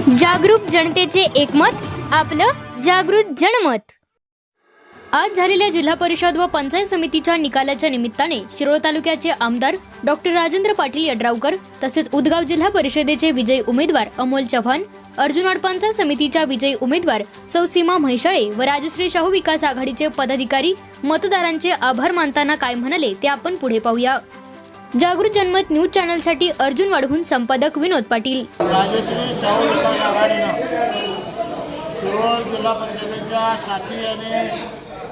जागरूक जनतेचे एकमत, आपलं जागृत जनमत। आज झालेल्या जिल्हा परिषद व पंचायत समितीच्या निकालाच्या निमित्ताने शिरोळ तालुक्याचे आमदार डॉक्टर राजेंद्र पाटील यड्रावकर तसेच उदगाव जिल्हा परिषदेचे विजयी उमेदवार अमोल चव्हाण, अर्जुनवाड पंचायत समितीच्या विजयी उमेदवार सौ सीमा म्हैसाळे व राजश्री शाहू विकास आघाडीचे पदाधिकारी मतदारांचे आभार मानताना काय म्हणाले ते आपण पुढे पाहूया। जागृत जनमत न्यूज चॅनलसाठी अर्जुनवाडहून संपादक विनोद पाटील। राजश्री शाहू विकास आघाडीनं शिरोळ जिल्हा परिषदेच्या 7 आणि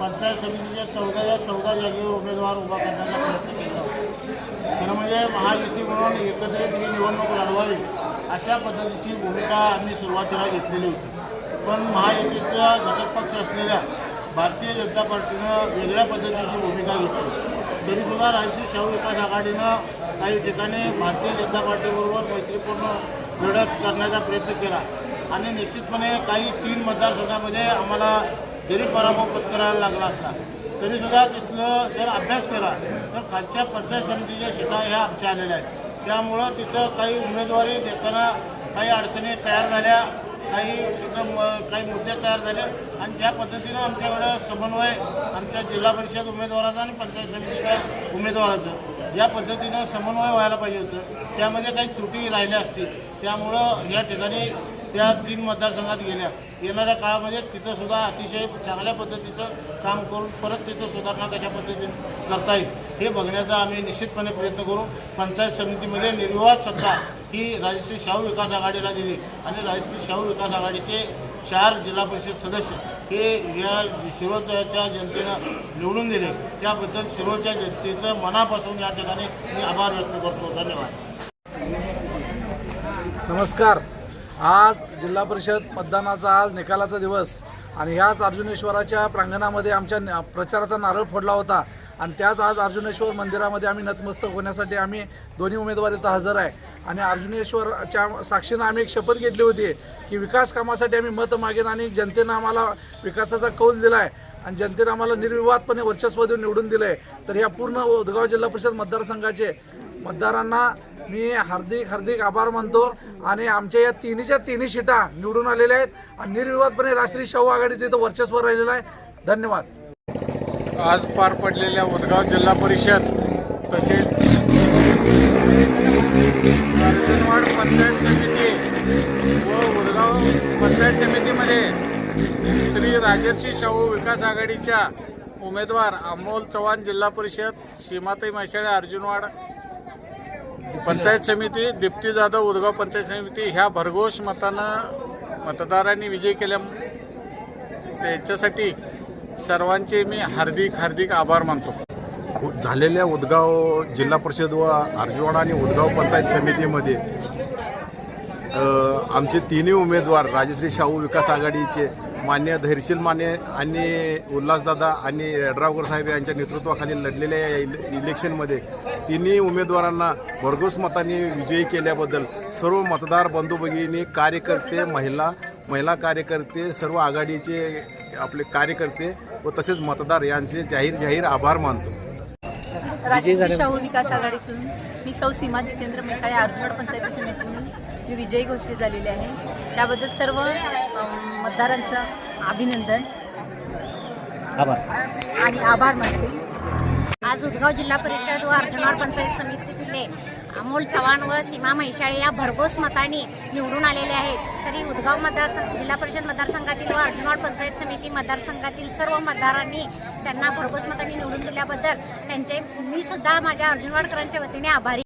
पंचायत समितीच्या 14 जागेवर उमेदवार उभा करण्याचा प्रयत्न केला। खरं म्हणजे महायुती म्हणून एकत्रित ही निवडणूक लढवावी अशा पद्धतीची भूमिका आम्ही सुरुवातीला घेतलेली होती। पण महायुतीचा घटक पक्ष असलेल्या भारतीय जनता पार्टीनं वेगळ्या पद्धतीची भूमिका घेतली। तरीसुद्धा राजश्री शाहू विकास आघाडीनं काही ठिकाणी भारतीय जनता पार्टीबरोबर मैत्रीपूर्ण लढत करण्याचा प्रयत्न केला आणि निश्चितपणे काही 3 मतदारसंघामध्ये आम्हाला जरी पराभव पत्करायला लागला असला तरीसुद्धा तिथलं जर अभ्यास केला तर खालच्या पंचायत समितीच्या सीटा ह्या आमच्या आलेल्या आहेत। त्यामुळं तिथं काही उमेदवारी देताना काही अडचणी तयार झाल्या, काही मुद्दे तयार झाले आणि ज्या पद्धतीनं आमच्याकडं समन्वय आमच्या जिल्हा परिषद उमेदवाराचा आणि पंचायत समितीच्या उमेदवाराचं ज्या पद्धतीनं समन्वय व्हायला पाहिजे होतं त्यामध्ये काही त्रुटी राहिल्या असतील। त्यामुळं या ठिकाणी त्या 3 मतदारसंघात गेल्या। येणाऱ्या काळामध्ये तिथंसुद्धा अतिशय चांगल्या पद्धतीचं काम करून परत तिथं सुधारणा कशा पद्धतीने करता येईल हे बघण्याचा आम्ही निश्चितपणे प्रयत्न करू। पंचायत समितीमध्ये निर्विवाद सत्ता ही राजश्री शाहू विकास आघाडीला दिली आणि राजश्री शाहू विकास आघाडीचे 4 जिल्हा परिषद सदस्य हे या शिरोळच्या जनतेनं निवडून दिले। त्याबद्दल शिरोळच्या जनतेचं मनापासून या ठिकाणी मी आभार व्यक्त करतो। धन्यवाद। नमस्कार। आज जिल्हा परिषद मतदानाचा आज निकालाचा दिवस आणि ह्याच अर्जुनेश्वराच्या प्रांगणामध्ये आमच्या प्रचाराचा नारळ फोडला होता आणि त्याच आज अर्जुनेश्वर मंदिरामध्ये आम्ही नतमस्तक होण्यासाठी आम्ही दोन्ही उमेदवार इथं हजर आहे आणि अर्जुनेश्वरच्या साक्षीनं आम्ही एक शपथ घेतली होती की विकास कामासाठी आम्ही मत मागेन आणि जनतेनं आम्हाला विकासाचा कौल दिला आहे आणि जनतेनं आम्हाला निर्विवादपणे वर्चस्व देऊन निवडून दिलं आहे। तर या पूर्ण उदगाव जिल्हा परिषद मतदारसंघाचे मतदारांना मी हार्दिक आभार मानतो आणि आमच्या या तिन्ही सीटा निवडून आलेल्या आहेत आणि निर्विवादपणे राजश्री शाहू आघाडीचं इथं वर्चस्व राहिलेलं आहे। धन्यवाद। आज पार पडलेल्या उदगाव जिल्हा परिषद तसेच अर्जुनवाड पंचायत समिती व उदगाव पंचायत समितीमध्ये श्री राजश्री शाहू विकास आघाडीच्या उमेदवार अमोल चव्हाण जिल्हा परिषद, सीमाताई म्हैसाळे अर्जुनवाड पंचायत समिती, दीप्ती जाधव उदगाव पंचायत समिती ह्या भरघोस मतानं मतदारांनी विजय केल्या त्याच्यासाठी सर्वांचे मी हार्दिक आभार मानतो। झालेल्या उदगाव जिल्हा परिषद व अर्जुनवाड आणि उदगाव पंचायत समितीमध्ये आमचे 3 उमेदवार राजश्री शाहू विकास आघाडीचे मान्य धैर्यशील माने आणि उल्हासदादा आणि यड्रावकर साहेब यांच्या नेतृत्वाखाली लढलेल्या या इलेक्शनमध्ये 3 उमेदवारांना भरघोस मतांनी विजयी केल्याबद्दल सर्व मतदार बंधू भगिनी, कार्यकर्ते, महिला कार्यकर्ते, सर्व आघाडीचे आपले कार्यकर्ते व तसेच मतदार यांचे जाहीर आभार मानतो। राजश्री शाहू विकास आघाडीतून मी सौ सीमा जितेंद्र म्हैसाळे अर्जुनवाड पंचायत समितीतून मी विजयी घोषित झालेले आहे। त्याबद्दल सर्व मतदारांचं अभिनंदन आणि आभार मानते। आज उदगाव जिल्हा परिषद व अर्जुनवाड पंचायत समितीतले अमोल चव्हाण व सीमा म्हैसाळे या भरघोस मतांनी निवडून आलेले आहेत। तरी उदगाव जिल्हा परिषद मतदारसंघातील व अर्जुनवाड पंचायत समिती मतदारसंघातील सर्व मतदारांनी त्यांना भरघोस मतांनी निवडून दिल्याबद्दल त्यांचे मी सुद्धा माझ्या अर्जुनवाडकरांच्या वतीने आभारी।